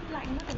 lạnh mất rồi.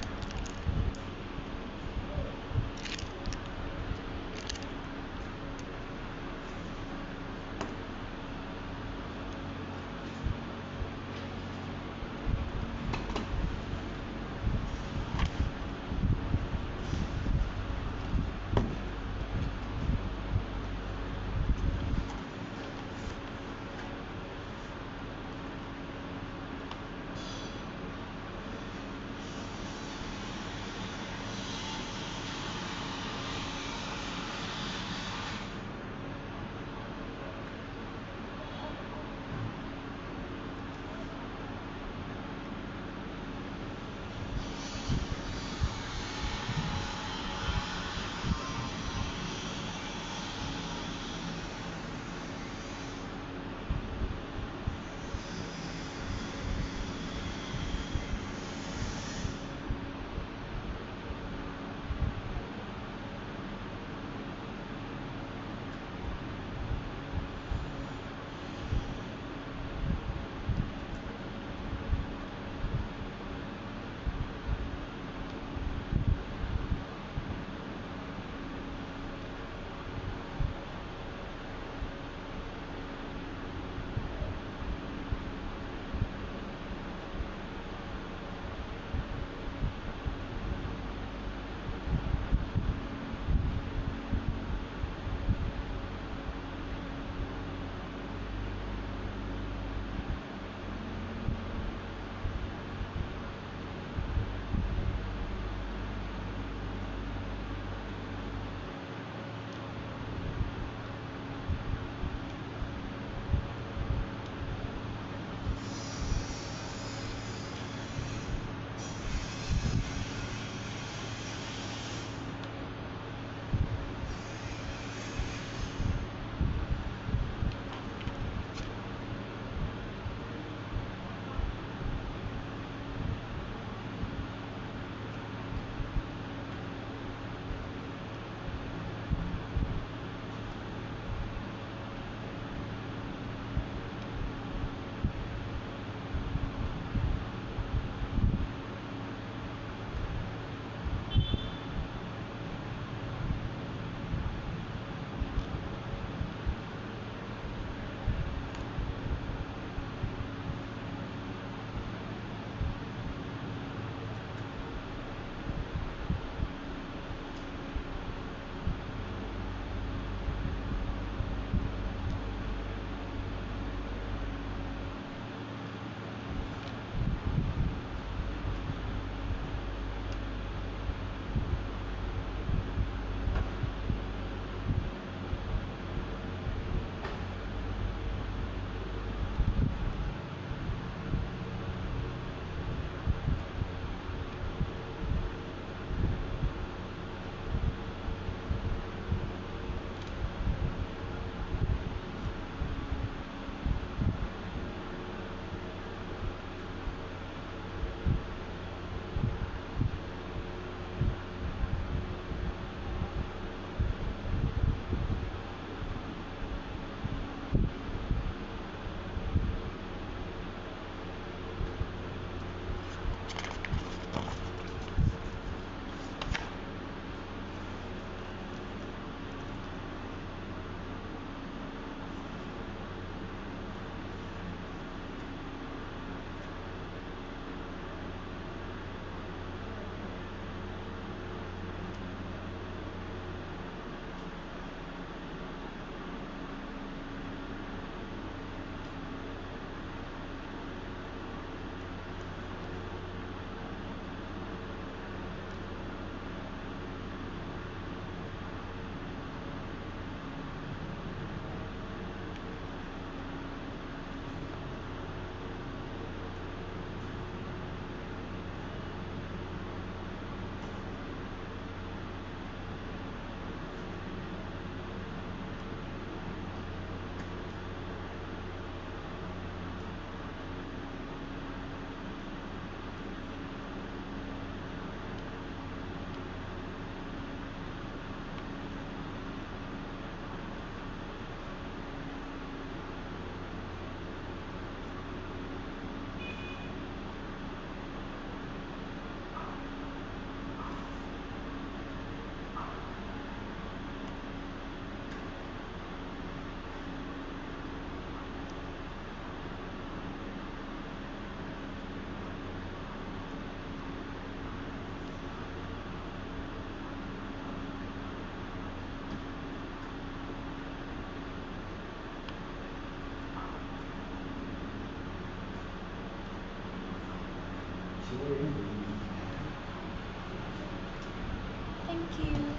Thank you.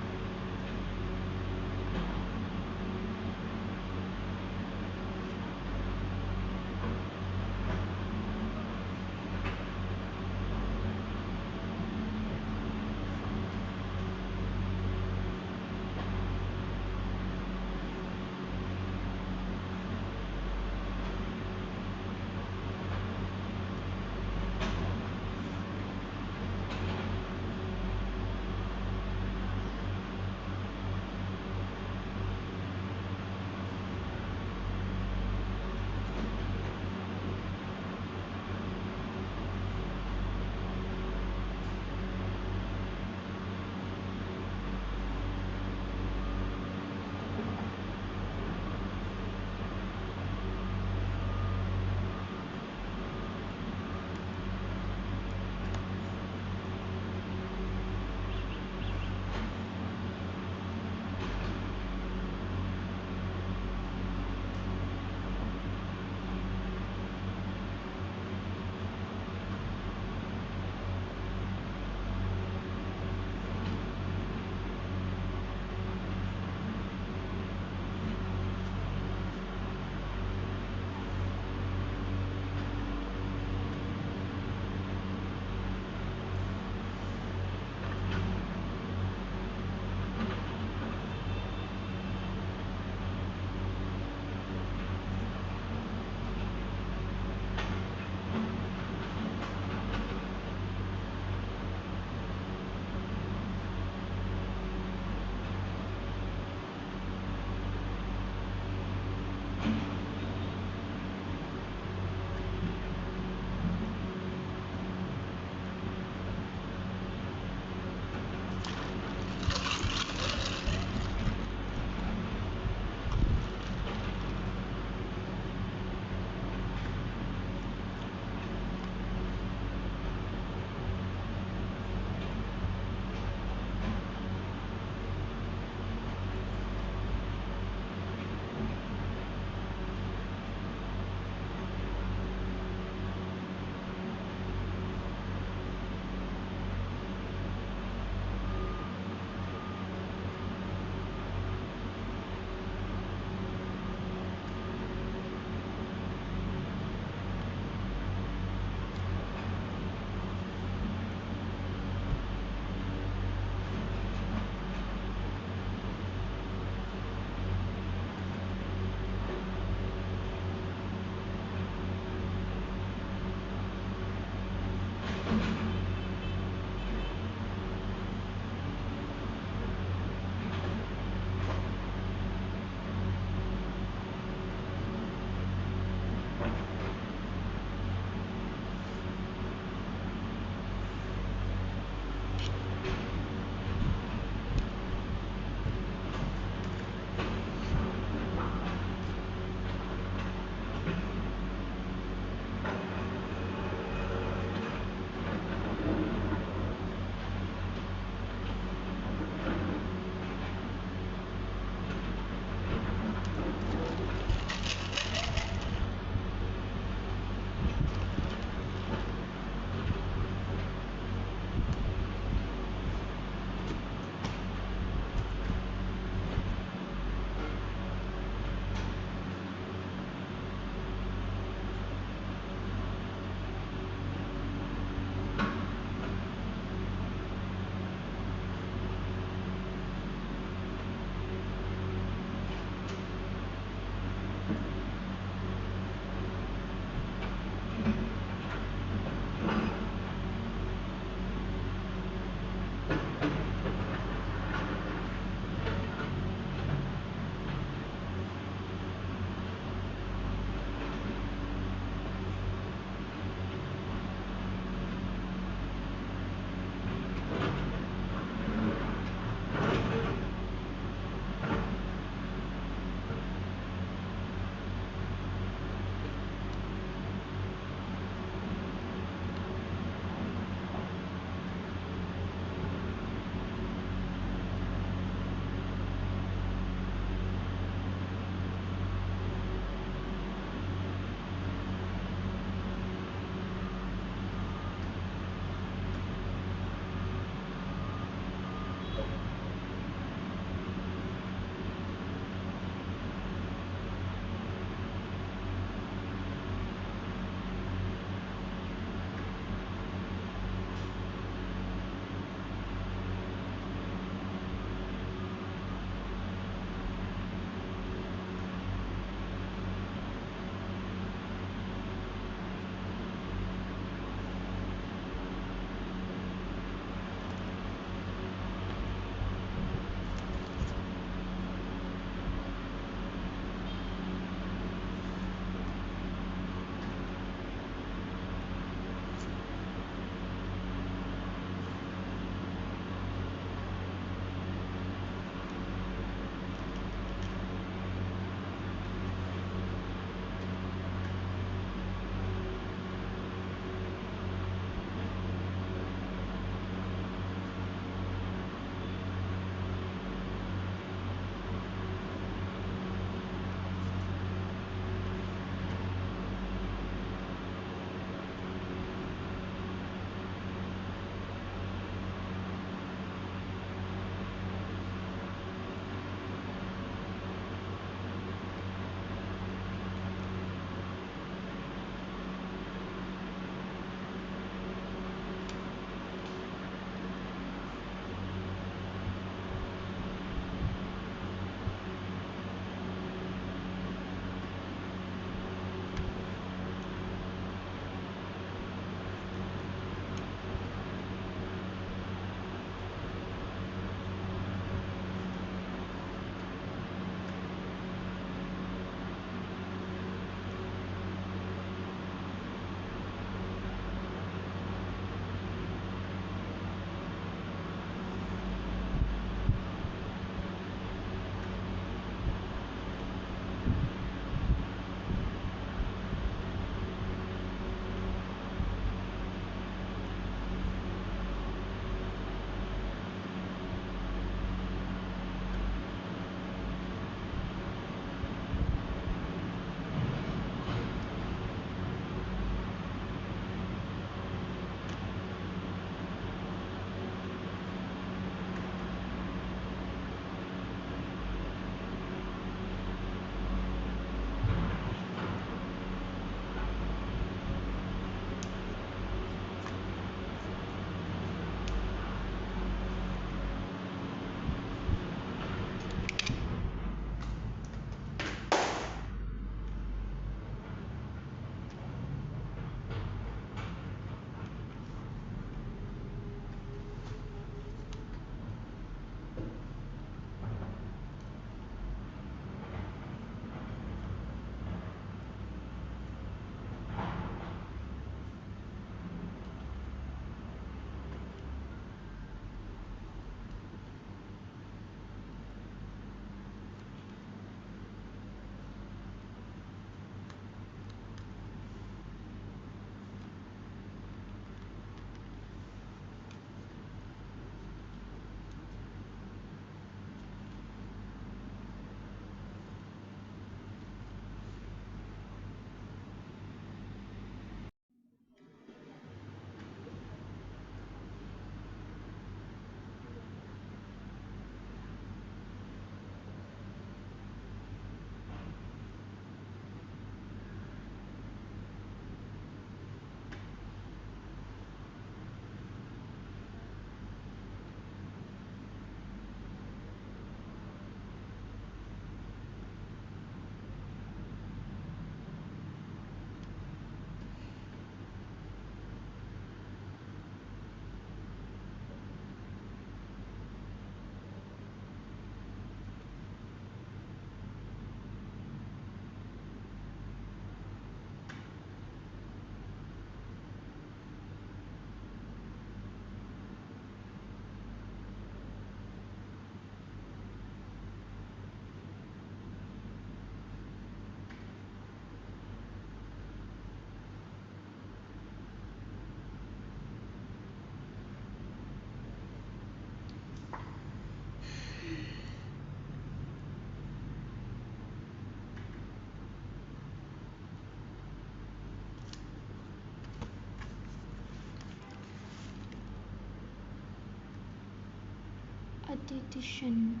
dedication,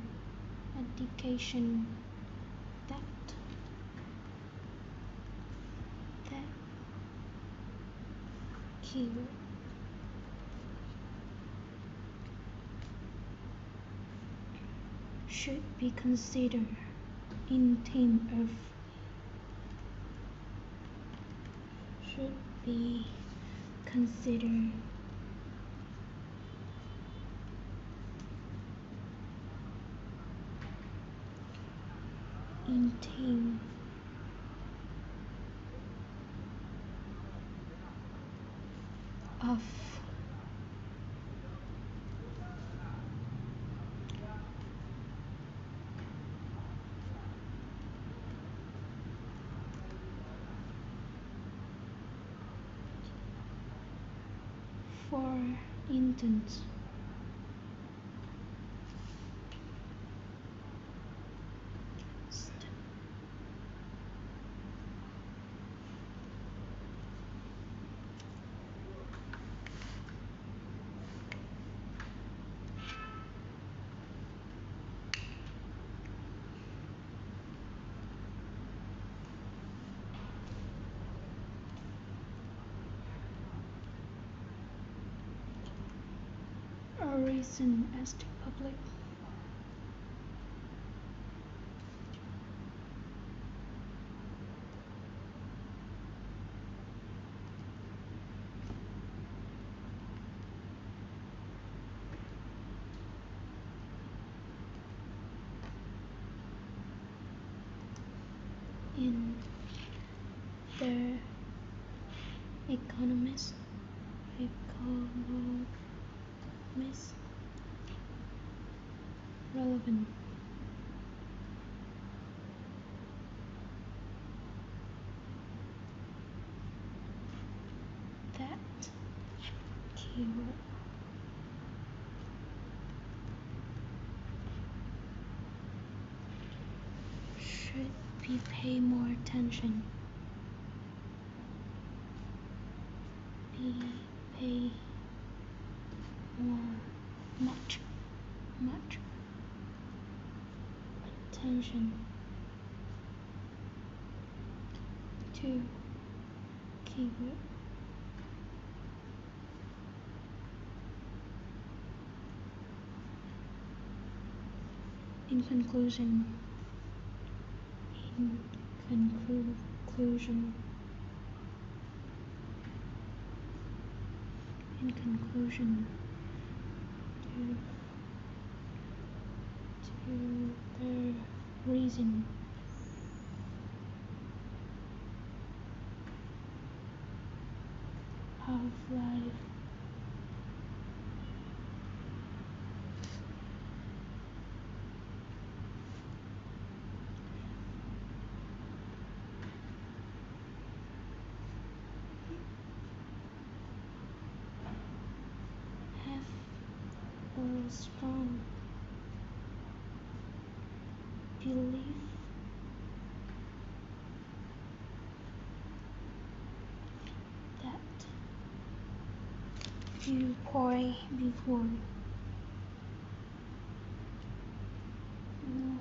education, that keyword should be considered in terms of should be considered in terms of for instance, a reason as the public in the economist relevant that keyword should be pay more attention. Pay more much attention to keyword in conclusion to the reason of life have a strong belief that viewpoint before no,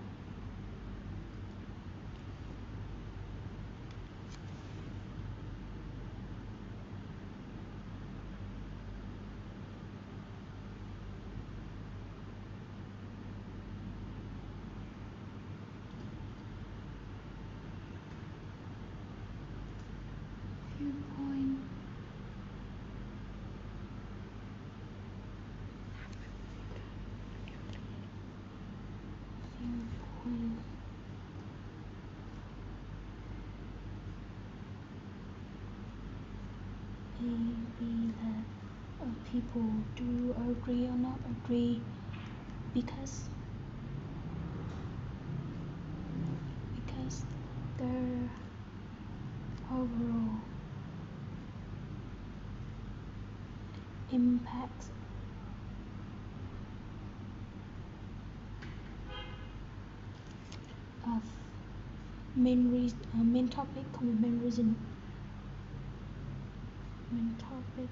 viewpoint viewpoint maybe that people do agree or not agree because their overall impact of main topic không phải main reason main topic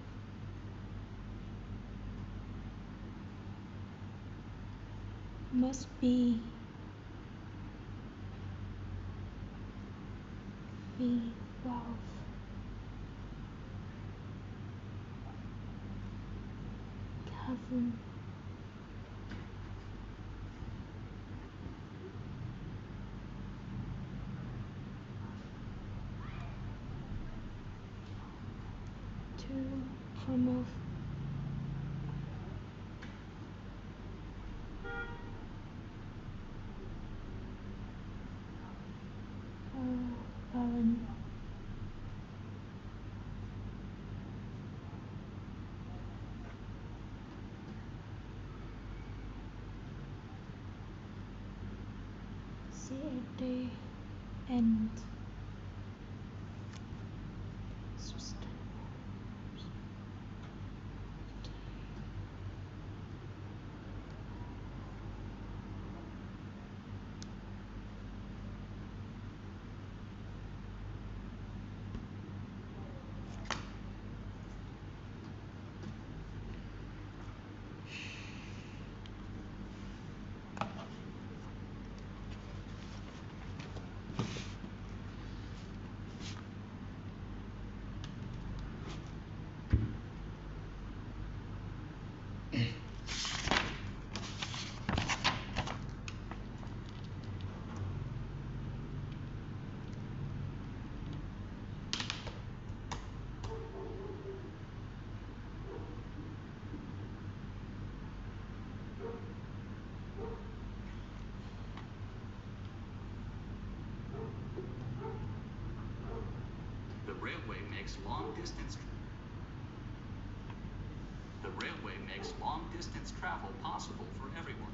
must be wealth. Heaven. To promote balance. CAD and The railway makes long-distance travel possible for everyone.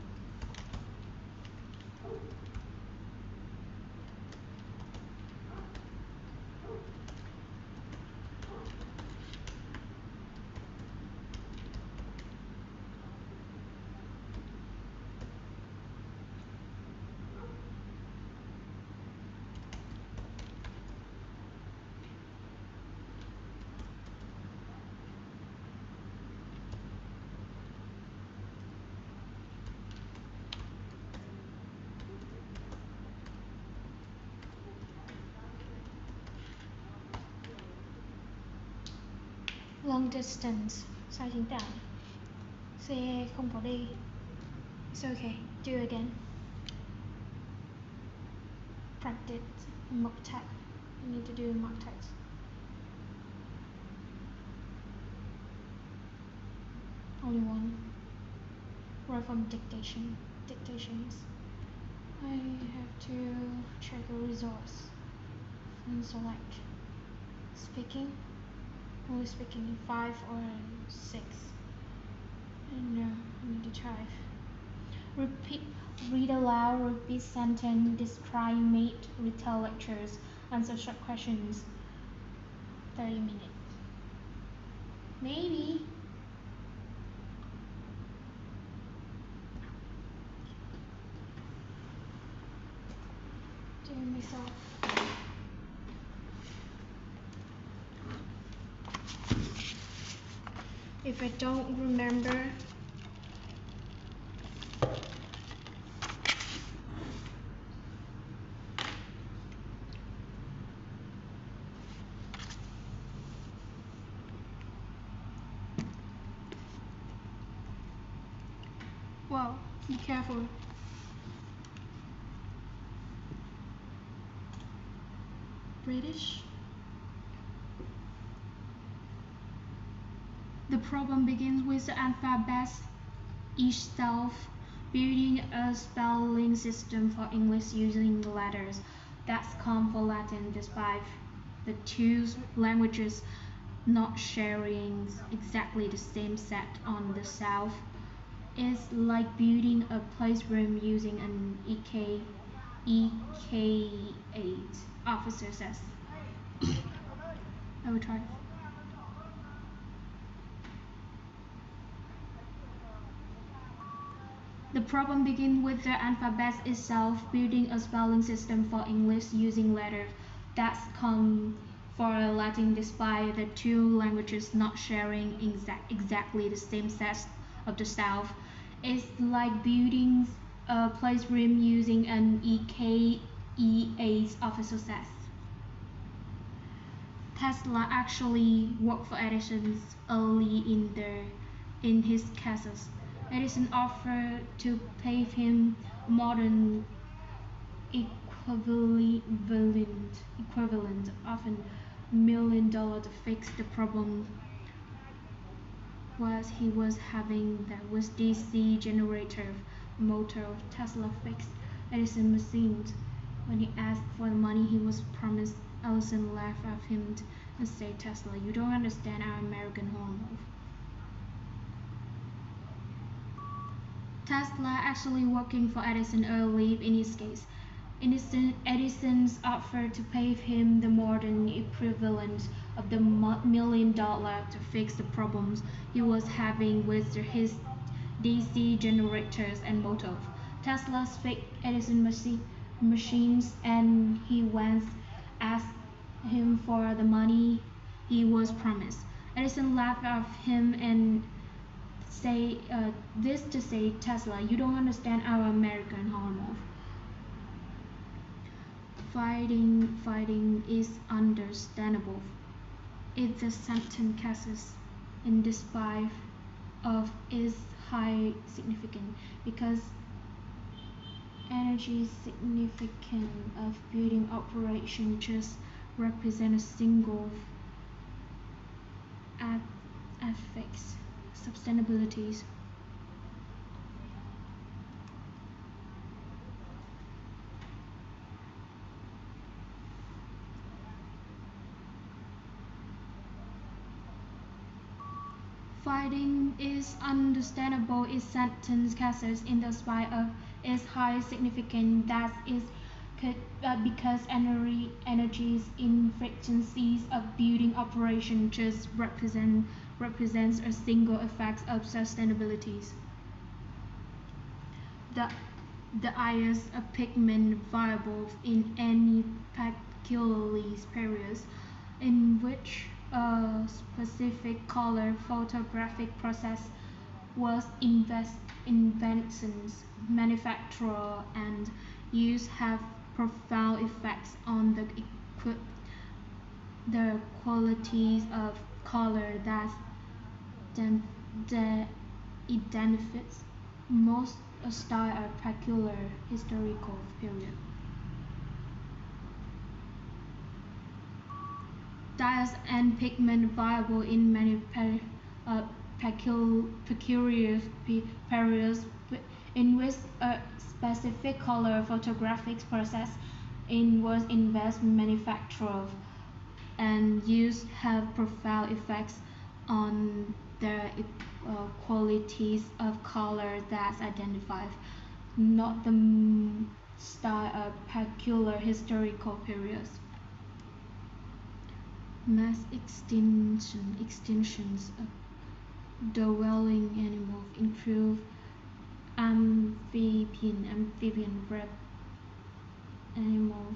Long distance. Sai chính tả. Xe không có đi. It's okay. Do it again. Practice mock text. You need to do mock text. Only one. Right from dictations. I have to check a resource and select speaking. Only speaking 5 or 6. And no, I need to try. Read aloud, repeat sentence, describe, meet, retell lectures, answer short questions. 30 minutes. Maybe. Doing myself. If I don't remember, well, be careful. British. The problem begins with the alphabet itself, building a spelling system for English using letters. That's common for Latin, despite the two languages not sharing exactly the same set on the South. It's like building a playroom using an EK8, officer says. I will try. The problem begins with the alphabet itself, building a spelling system for English using letters. That's common for Latin despite the two languages not sharing exactly the same set of the South. It's like building place rim using an EKE8 of success. Tesla actually worked for Edison early in his cases. Edison offered to pay him more than equivalent of $1 million to fix the problem was he was having that was DC generator motor Tesla fixed Edison machines. When he asked for the money he was promised, Edison laughed at him and said, "Tesla, you don't understand our American home." Tesla actually working for Edison early in his case. Edison's offered to pay him the more than equivalent of the $1 million to fix the problems he was having with his DC generators and motors. Tesla fixed Edison machines and he once asked him for the money he was promised. Edison laughed at him and say this to say, "Tesla, you don't understand our American home." Fighting is understandable if the sentence cases in despite of is high significant because energy significant of building operation just represent a single affects sustainability. Fighting is understandable in sentence cases in the spite of is high significant that is because energies inefficiencies of building operation just represents a single effect of sustainability. The the highest pigment variables in any particular period in which a specific color photographic process was inventions, manufacture and use have profound effects on the qualities of color that identifies most a style or particular historical period. Dyes and pigment variable in many peculiar periods in which a specific color photographic process was invented, manufactured, and used have profound effects on the qualities of color that identify not the style of particular historical periods. Mass extinctions of dwelling animals include amphibian red animals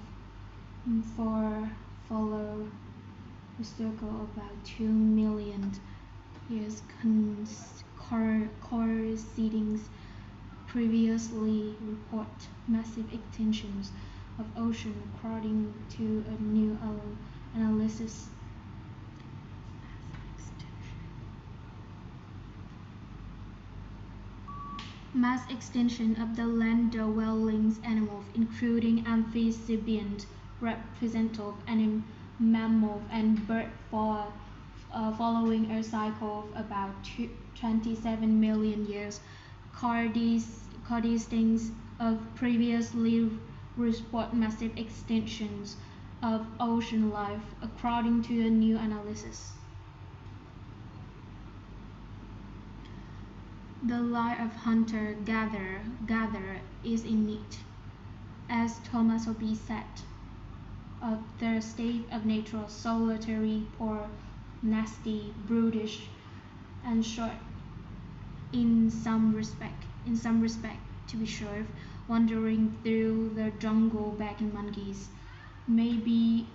follow a circle about 2 million years proceedings previously report massive extinctions of ocean according to a new analysis. Mass extinction of the land-dwelling animals, including amphibians, representative and mammals and birds, following a cycle of about 27 million years, coinciding of previously reported massive extinctions of ocean life, according to a new analysis. The life of hunter-gatherer is innate, as Thomas Hobbes said, of the state of nature solitary, poor, nasty, brutish, and short. In some respect, to be sure, wandering through the jungle begging monkeys may be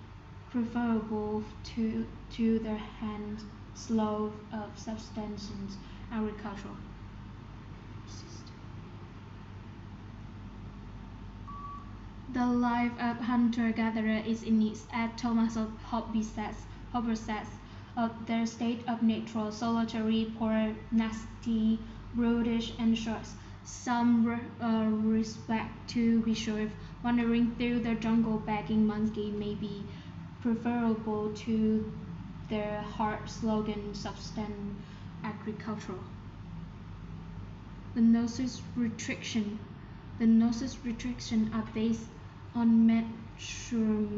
preferable to the hand slough of subsistence agriculture. The life of hunter-gatherer is innate, as Thomas Hobbes says, of their state of nature, solitary, poor, nasty, brutish, and short. Some respect to be sure, wandering through the jungle begging monkey may be preferable to their hard-slogan substance agricultural. The notice restriction are based on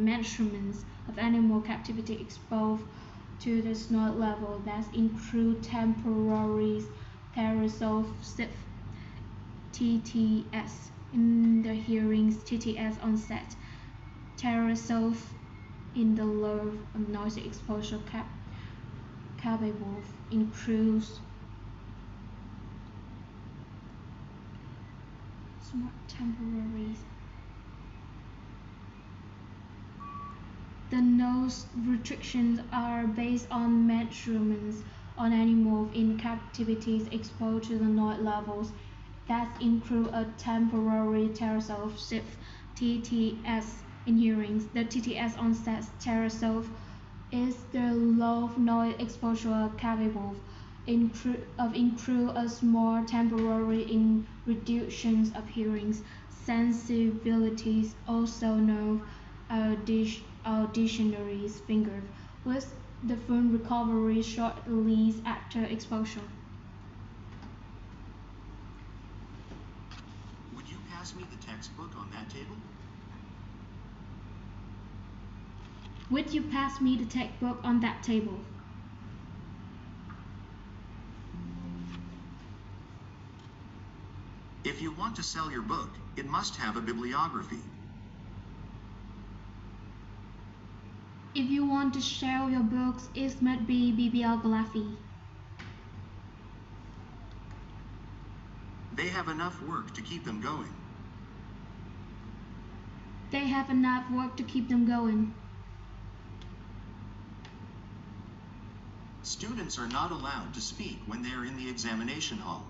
measurements of animal captivity exposed to the snow level that include temporary terrestrial shift (TTS) in the hearings, TTS onset, terrestrial in the low noise exposure capable includes smart temporaries. The noise restrictions are based on measurements on animals in captivity exposed to the noise levels that include a temporary terrestrial shift (TTS) in hearings. The TTS onset terrestrial is the low noise exposure capable of include a small temporary in reductions of hearing sensibilities, also known auditionary fingers, with the full recovery shortly after exposure. Would you pass me the textbook on that table? Would you pass me the textbook on that table? If you want to sell your book, it must have a bibliography. If you want to sell your books, it must be bibliography. They have enough work to keep them going. They have enough work to keep them going. Students are not allowed to speak when they are in the examination hall.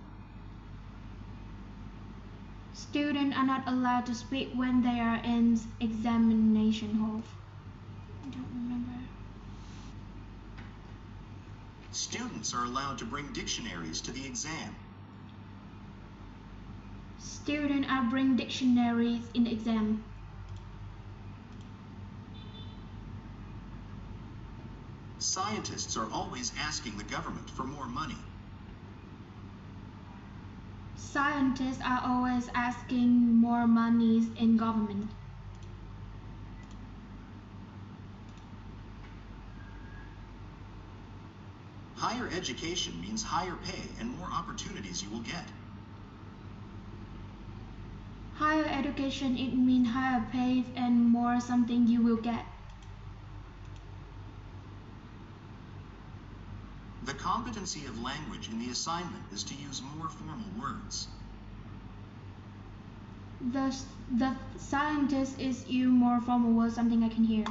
Students are not allowed to speak when they are in examination hall. I don't remember. Students are allowed to bring dictionaries to the exam. Students are bring dictionaries in the exam. Scientists are always asking the government for more money. Scientists are always asking more money in government. Higher education means higher pay and more opportunities you will get. Higher education, it means higher pay and more something you will get. The competency of language in the assignment is to use more formal words. The scientist is use more formal words, something I can hear.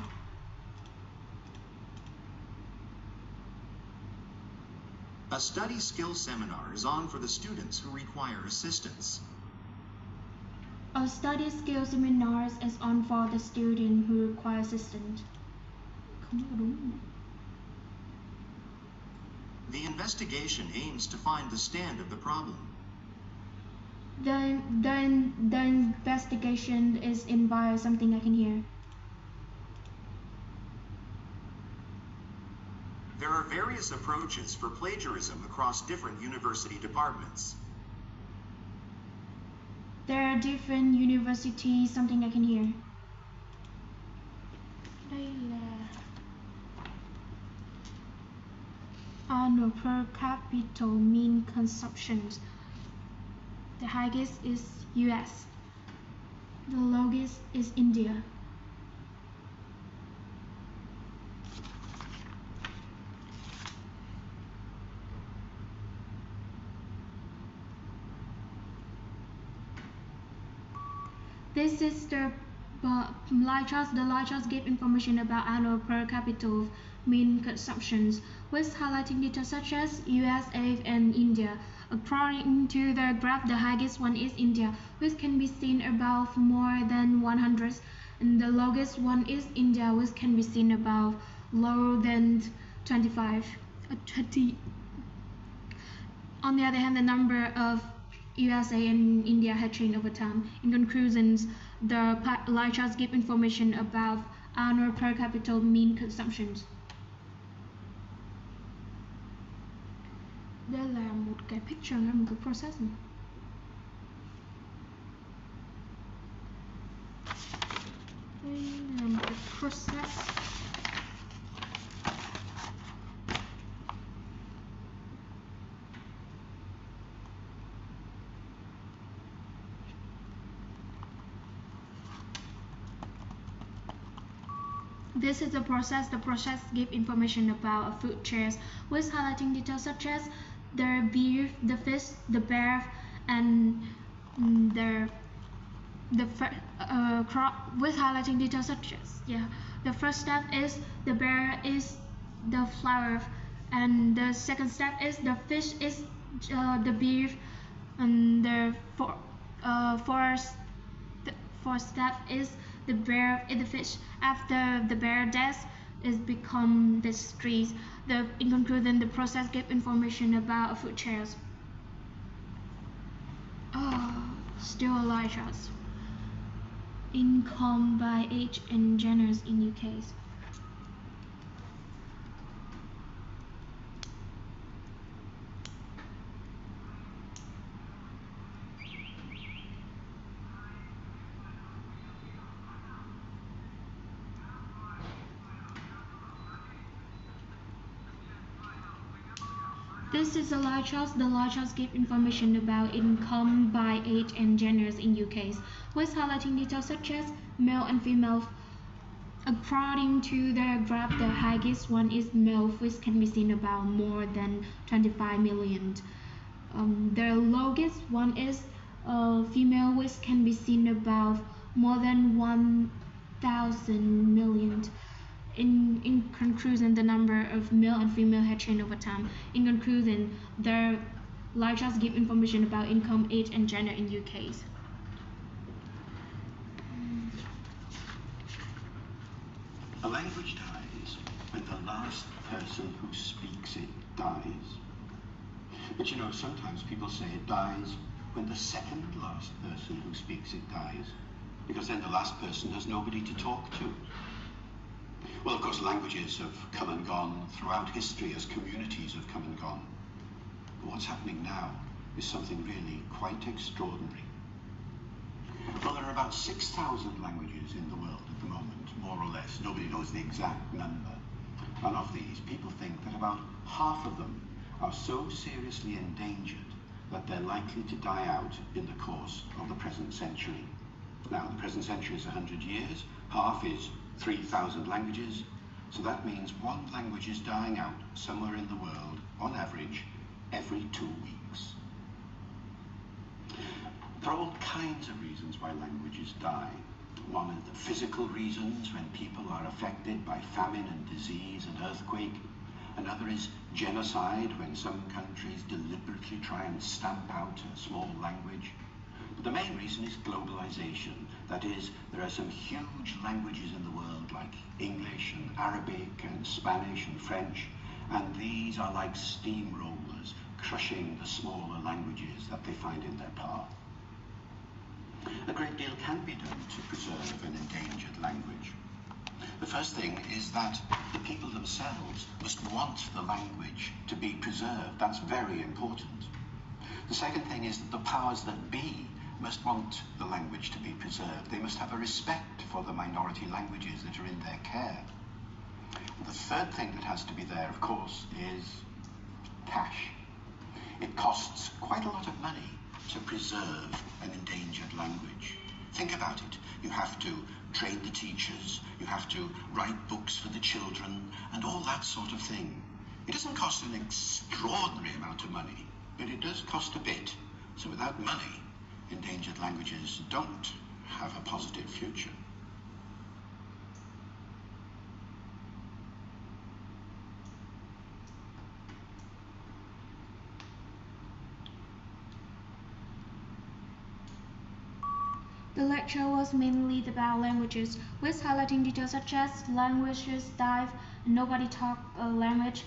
A study skills seminar is on for the students who require assistance. A study skills seminar is on for the student who require assistance. The investigation aims to find the stand of the problem. The investigation is in by something I can hear. There are various approaches for plagiarism across different university departments. There are different universities, something I can hear. Đây là annual per capita mean consumption. The highest is US. The lowest is India. This is the But the lie charts give information about annual per capita mean consumptions, with highlighting data such as USA and India. According to the graph, the highest one is India, which can be seen above more than 100, and the lowest one is India, which can be seen above lower than 20. On the other hand, the number of USA and India had changed over time. In conclusions, the lie charts give information about annual per capita mean consumptions. Đây là một cái picture hay một cái process này. Đây là một cái process. This is the process. The process gives information about food chains, with highlighting details such as the beef, the fish, the bear, and the crop. With highlighting details such as the first step is the bear is the flour, and the second step is the fish is the beef, and the fourth step is the bear is the fish. After the bear dies, is become the trees. In conclusion, the process gives information about food chains. Still a lie charts. Income by age and genders in UK. This is the lie charts. The lie charts give information about income by age and genders in UK, with highlighting details such as male and female. According to the graph, the highest one is male, which can be seen about more than 25 million. The lowest one is female, which can be seen about more than 1,000 million. In conclusion, the number of male and female had changed over time. In conclusion, the lie charts give information about income, age, and gender in UK. A language dies when the last person who speaks it dies. But you know, sometimes people say it dies when the second last person who speaks it dies, because then the last person has nobody to talk to. Well, of course, languages have come and gone throughout history as communities have come and gone. But what's happening now is something really quite extraordinary. Well, there are about 6,000 languages in the world at the moment, more or less. Nobody knows the exact number. And of these, people think that about half of them are so seriously endangered that they're likely to die out in the course of the present century. Now, the present century is 100 years. Half is 3,000 languages, so that means one language is dying out somewhere in the world, on average, every 2 weeks. There are all kinds of reasons why languages die. One is the physical reasons, when people are affected by famine and disease and earthquake. Another is genocide, when some countries deliberately try and stamp out a small language. But the main reason is globalization. That is, there are some huge languages in the world like English and Arabic and Spanish and French, and these are like steamrollers crushing the smaller languages that they find in their path. A great deal can be done to preserve an endangered language. The first thing is that the people themselves must want the language to be preserved. That's very important. The second thing is that the powers that be must want the language to be preserved. They must have a respect for the minority languages that are in their care. And the third thing that has to be there, of course, is cash. It costs quite a lot of money to preserve an endangered language. Think about it. You have to train the teachers, you have to write books for the children, and all that sort of thing. It doesn't cost an extraordinary amount of money, but it does cost a bit. So without money, endangered languages don't have a positive future. The lecture was mainly about languages, with highlighting details such as languages dive, nobody talk a language,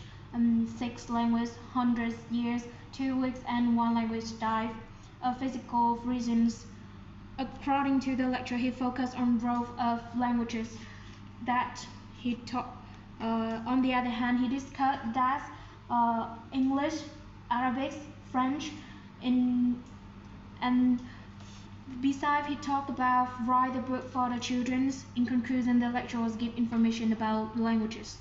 6 languages, 100 years, 2 weeks, and 1 language dive. Physical reasons. According to the lecture, he focused on growth of languages that he taught. On the other hand, he discussed that English, Arabic, French, and besides, he talked about write a book for the children. In conclusion, the lecturers give information about languages.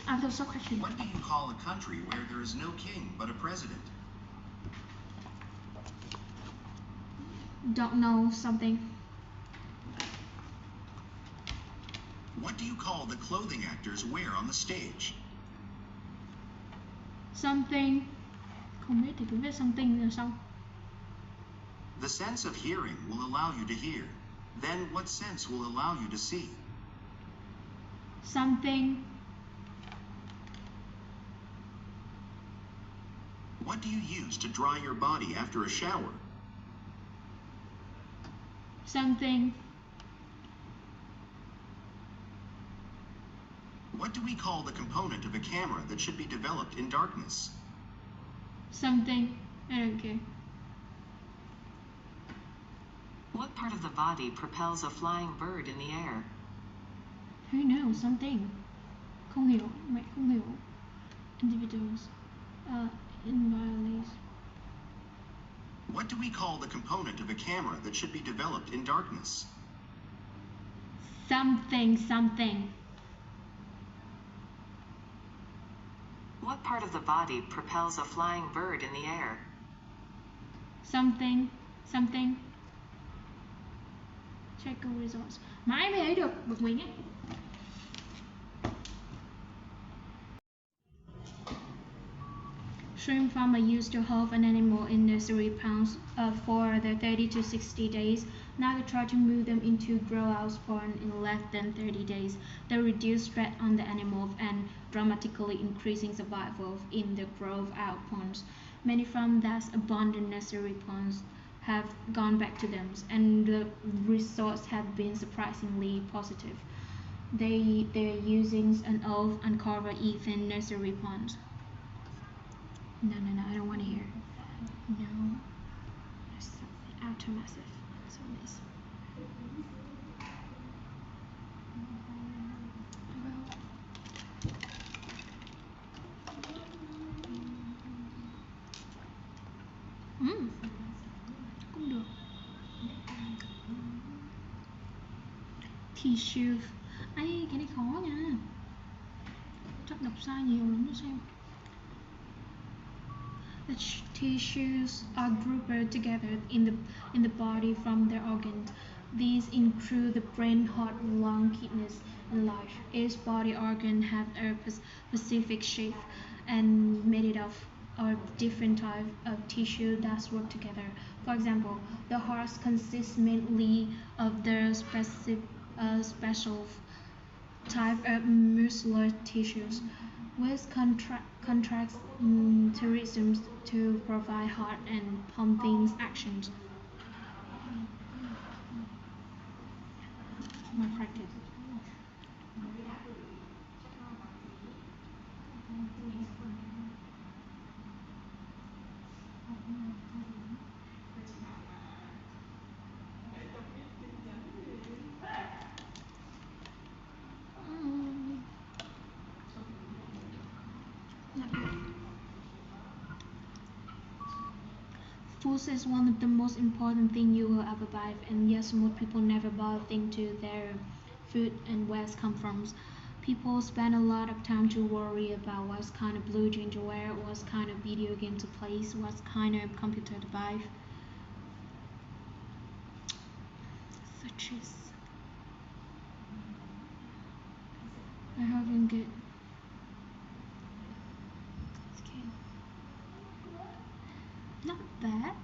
Answer question. What do you call a country where there is no king but a president? Don't know something. What do you call the clothing actors wear on the stage? Something. Không biết thì cứ viết something là xong. The sense of hearing will allow you to hear. Then what sense will allow you to see? Something. What do you use to dry your body after a shower? Something. What do we call the component of a camera that should be developed in darkness? Something. I don't care. What part of the body propels a flying bird in the air? Who knows? Something. Không hiểu. Mẹ không hiểu. Individuals. Inviolate. What do we call the component of a camera that should be developed in darkness? Something. What part of the body propels a flying bird in the air? Something. Check your results. Mãi mới ấy được. Bực mình ấy. Shrimp farmer used to hold an animal in nursery ponds for the 30 to 60 days. Now they try to move them into grow-outs in less than 30 days. They reduce stress on the animals and dramatically increasing survival in the grow-out ponds. Many farms that abandoned nursery ponds have gone back to them, and the results have been surprisingly positive. They're using an old uncovered Ethan nursery ponds. No, I don't want to hear. No. There's something outer massive. So this. Cũng được. Tissue. Ấy, cái này khó nha. Chắc đọc sai nhiều lắm đó xem. The tissues are grouped together in the body from their organs. These include the brain, heart, lung, kidneys, and liver. Each body organ has a specific shape and made up of different types of tissue that work together. For example, the heart consists mainly of the special type of muscular tissues, which contracts mechanisms to provide heart and pumping actions. My practice. Food is one of the most important things you will ever buy, and yes, most people never buy things to their food and where it comes from. People spend a lot of time to worry about what kind of blue jeans to wear, what kind of video game to play, what kind of computer to buy. Such as I haven't good. Okay. Not bad.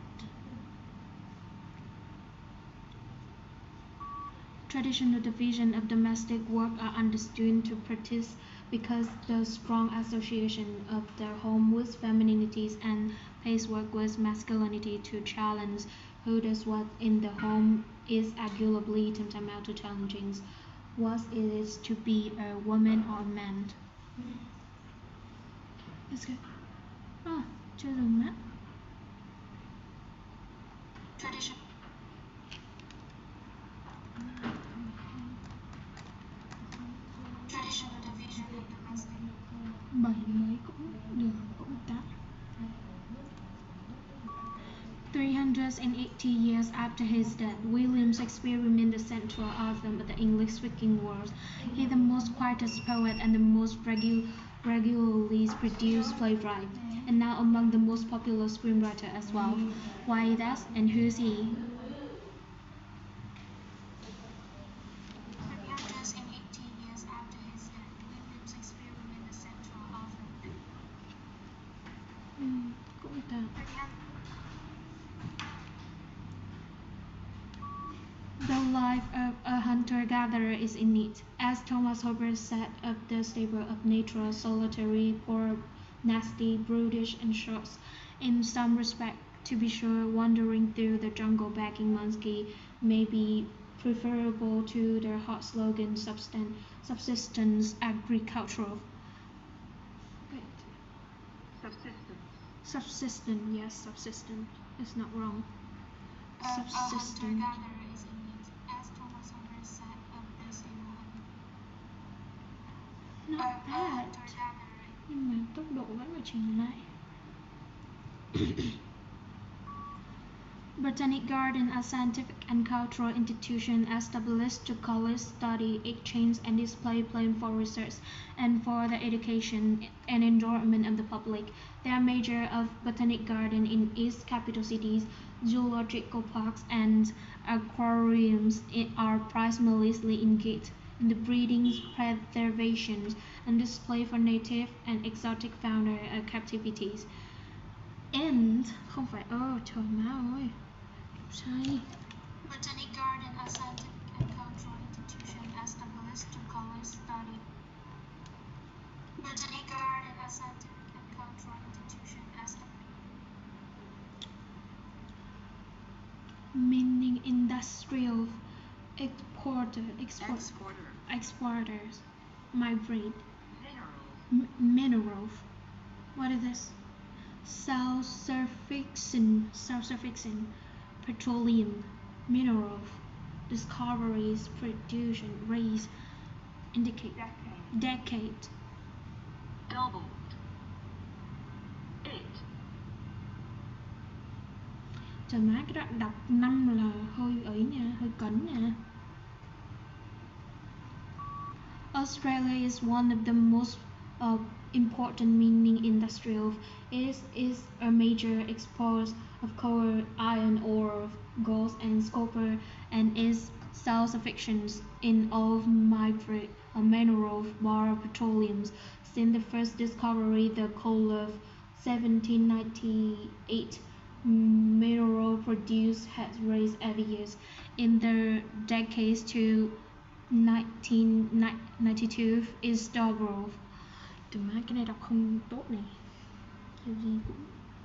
Traditional division of domestic work are understood to because the strong association of their home with femininity and pace work with masculinity to challenge who does what in the home is arguably tantamount to challenging what it is to be a woman or a man. Let's go. Chưa dừng mắt. Tradition. Traditional division of the masculine. 7 mấy cũng được, cũng tắt. 380 years after his death, William Shakespeare remained the central author of the English-speaking world. He is the most quietest poet and the most regularly produced playwright, and now among the most popular screenwriters as well. Why that, and who's he? 380 years after his death, William Shakespeare remained the central author. Cũng tạm. The life of a hunter-gatherer is in it. As Thomas Hobbes said of the stable of nature, solitary, poor, nasty, brutish, and short. In some respect, to be sure, wandering through the jungle begging monkey may be preferable to the hot slogan subsistence agricultural. Subsistence, yes, subsistence. It's not wrong. Subsistence. Not bad. Nhưng mà tốc độ vẫn phải chỉnh lại. Botanic Garden, a scientific and cultural institution established to collect, study, exchange, and display plants for research and for the education and enjoyment of the public. There are major of botanic garden in its capital cities. Zoological parks and aquariums are primarily engaged in the breeding, preservation, and display for native and exotic fauna captivities. And không phải trời má ơi, sai. Botanic Garden, a scientific and cultural institution established to collect, study. Botanic Garden, a scientific and cultural institution established. Meaning industrial exporters, migrate. Minerals. What is this? Self-sufficient, petroleum, mineral, discoveries, production, race, indicate, decade, Doubled. It. Trời má, cái đoạn đọc 5 là hơi ấy nha, hơi cấn nha. Australia is one of the most important mining industries. It is a major exporter of coal, iron ore, gold, and copper, and is self-sufficient in all minerals, bar petroleum. Since the first discovery, the coal of 1798, mineral produce has raised every year. In the decades to 1992 is double. Từ má cái này đọc không tốt này. Kiểu gì cũng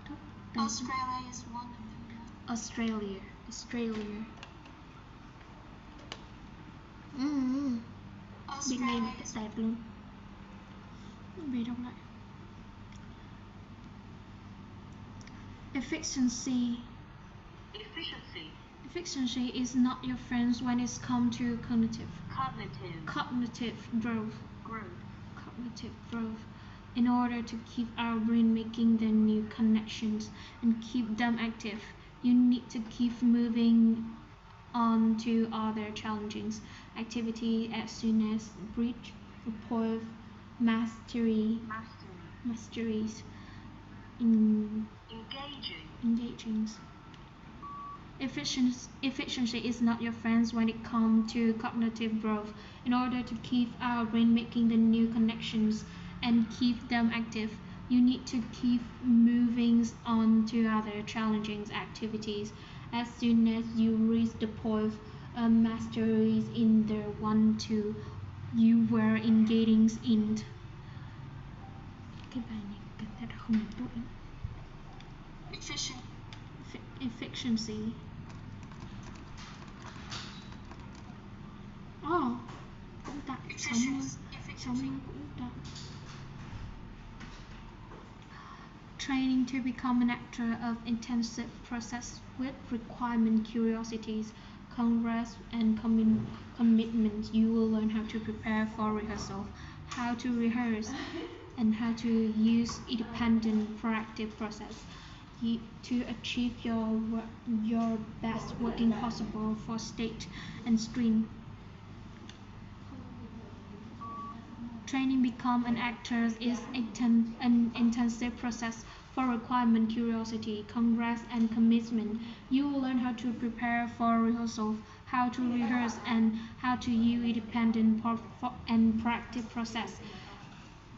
thấp. Australia is one of them. Australia. Biết ngay mà tẹp luôn. Về đọc lại. Efficiency is not your friend when it comes to cognitive growth. In order to keep our brain making the new connections and keep them active, you need to keep moving on to other challenging activities as soon as reach rapport masteries. Engaging. Efficiency is not your friend when it comes to cognitive growth. In order to keep our brain making the new connections and keep them active, you need to keep moving on to other challenging activities as soon as you reach the point of mastery in the one to you were engaging in. Cái bài này cảm thấy là không tốt lắm. Efficiency. Cũng tạm 60 cũng tạm. Training to become an actor of intensive process with requirement, curiosities, congress, and commitment. You will learn how to prepare for rehearsal, how to rehearse, and how to use independent, proactive process to achieve your best working possible for stage and screen. Training become an actor is an intensive process for requirement, curiosity, congress, and commitment. You will learn how to prepare for rehearsal, how to rehearse, and how to use independent and proactive process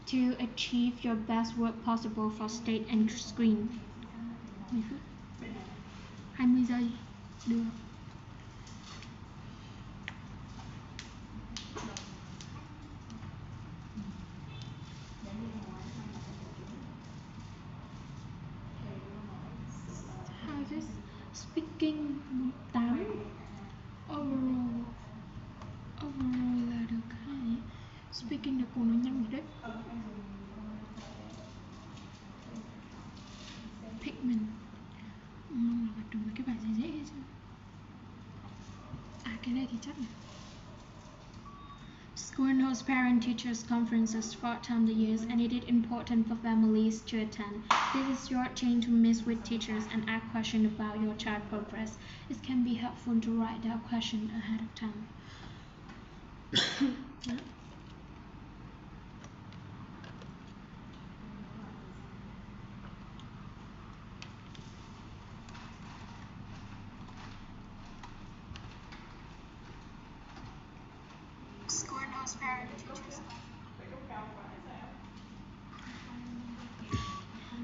to achieve your best work possible for stage and screen. 10 phút 20 giây được. How this speaking 8 overall là được 2. Speaking là cùng nó nhanh rồi đấy. Pigment mong là gặp được mấy cái bài dễ dễ chứ. Cái này thì chắc này. School hosts parent-teachers conferences 4 times a year, and it is important for families to attend. This is your chance to meet with teachers and ask questions about your child's progress. It can be helpful to write down questions ahead of time.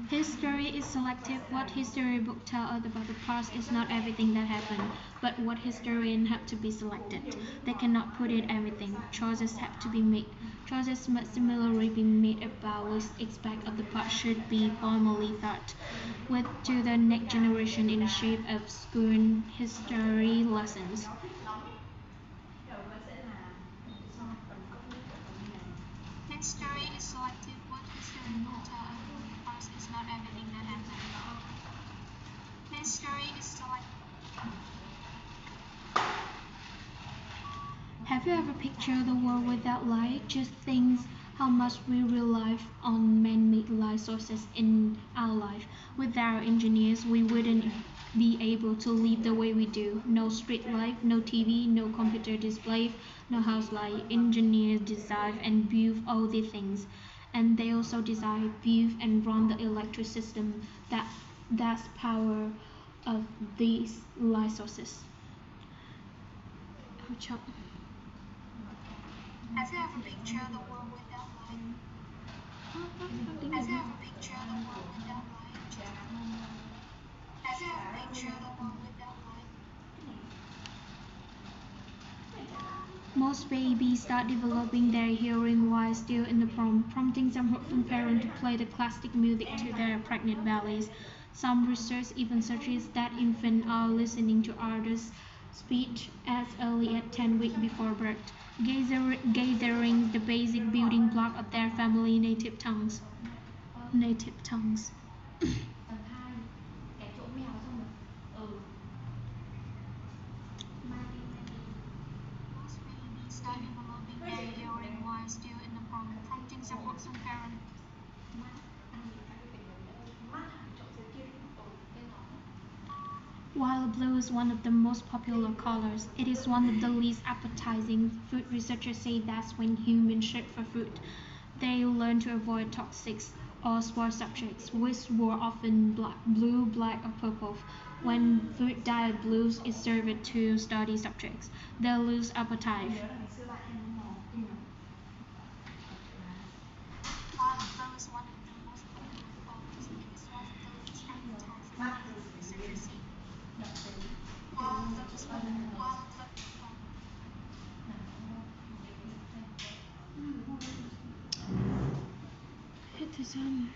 History is selective. What history book tell us about the past is not everything that happened, but what historians have to be selected. They cannot put in everything. Choices have to be made. Choices must similarly be made about which aspect of the past should be formally taught with to the next generation in the shape of school history lessons. History is selective. What history book tell us about the past is not everything that happened. History is selective. Have you ever pictured the world without light? Just think how much we rely on man-made light sources in our life. Without engineers, we wouldn't be able to live the way we do. No street light, no TV, no computer display, no house light. Engineers design and build all these things, and they also design, build, and run the electric system that's power of these light sources. Have you ever pictured the world without light? Have you ever pictured the world without light? Have you ever pictured the world without light? Most babies start developing their hearing while still in the prompting some hopeful parents to play the classic music to their pregnant bellies. Some research even suggests that infants are listening to others' speech as early as 10 weeks before birth, gathering the basic building block of their family native tongues. While blue is one of the most popular colors, it is one of the least appetizing. Food researchers say that's when humans search for food. They learn to avoid toxic or spoiled subjects, which were often blue, black, or purple. When food dyed blue is served to study subjects, they lose appetite. Hết thời sun.